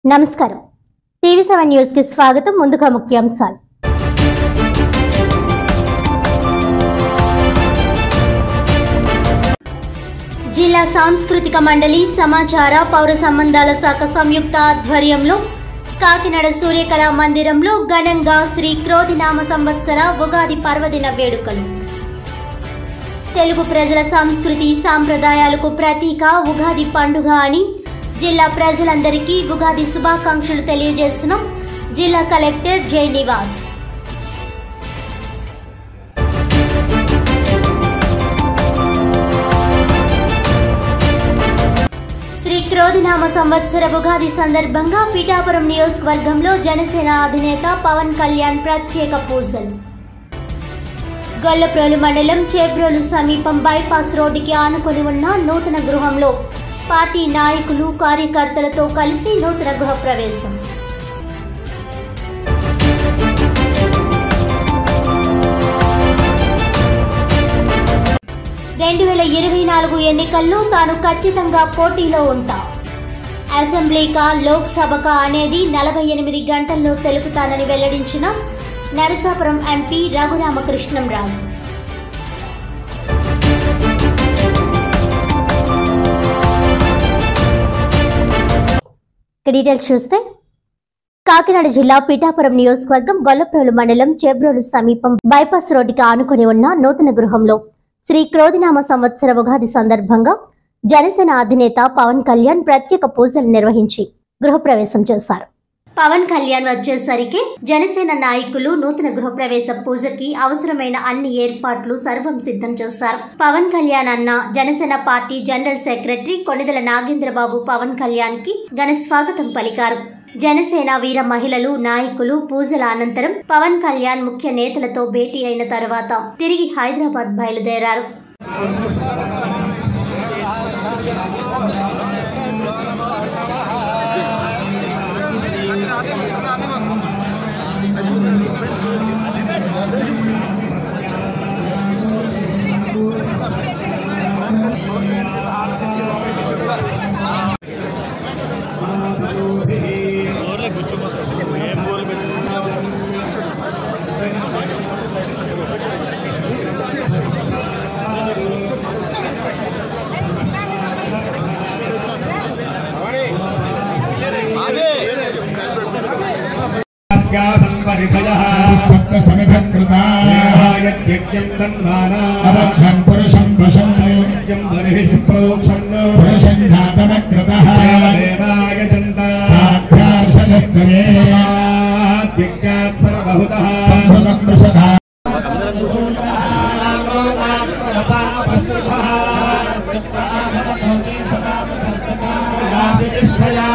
నమస్కారం టీవీ7 న్యూస్ కి స్వాగతం। ముందుగా ముఖ్యాంశాలు। జిల్లా సాంస్కృతిక మండలి సమాచార పౌర సంబంధాల శాఖ సంయుక్త ఆధ్వర్యంలో కాకినాడ సూర్యకళా మందిరంలో ఘనంగా శ్రీ క్రోధినామ సంవత్సర ఉగాది పర్వదిన వేడుకలు। తెలుగు ప్రజల సంస్కృతి సాంప్రదాయాలకు ప్రతీక ఉగాది పండుగ అని జిల్లా ప్రజలందరికీ ఉగాది శుభాకాంక్షలు తెలియజేసిన జిల్లా కలెక్టర్ జై నివాస్। శ్రీ క్రోధినామ సంవత్సర ఉగాది సందర్భంగా పిఠాపురం నియోజకవర్గంలో జనసేన అధినేత పవన్ కళ్యాణ్ ప్రత్యేక పూజలు। గొల్లప్రోలు మండలం చేబ్రోలు సమీపం బైపాస్ రోడ్డుకి ఆనుకొని ఉన్న నూతన గృహంలో పార్టీ నాయకులు కార్యకర్తలతో కలిసి నూతన గృహ ప్రవేశం। ఎన్నికల్లో తాను ఖచ్చితంగా పోటీలో ఉంటా, అసెంబ్లీకా లోక్సభకా అనేది 48 గంటల్లో తెలుపుతానని వెల్లడించిన నరసాపురం ఎంపీ రఘురామకృష్ణంరాజు। డీటెయిల్స్ చూస్తే కాకినాడ జిల్లా పిఠాపురం నియోజకవర్గం గొల్లప్రోలు మండలం చేబ్రోలు సమీపం బైపాస్ రోడ్డుకి ఆనుకొని ఉన్న నూతన గృహంలో శ్రీ క్రోధినామ సంవత్సర ఉగాది సందర్భంగా జనసేన అధినేత పవన్ కళ్యాణ్ ప్రత్యేక పూజలు నిర్వహించి గృహప్రవేశం చేశారు। పవన్ కళ్యాణ్ వచ్చేసరికి జనసేన నాయకులు నూతన గృహప్రవేశ పూజకి అవసరమైన అన్ని ఏర్పాట్లు సర్వం సిద్ధం చేశారు। పవన్ కళ్యాణ్ అన్న Janasena party general secretary Konidela Nagendrababu Pawan Kalyan కి ఘన స్వాగతం పలికారు। జనసేన వీర మహిళలు నాయకులు పూజల అనంతరం పవన్ కళ్యాణ్ ముఖ్య నేతలతో భేటీ అయిన తర్వాత తిరిగి హైదరాబాద్ బయలుదేరారు। శ్రేయా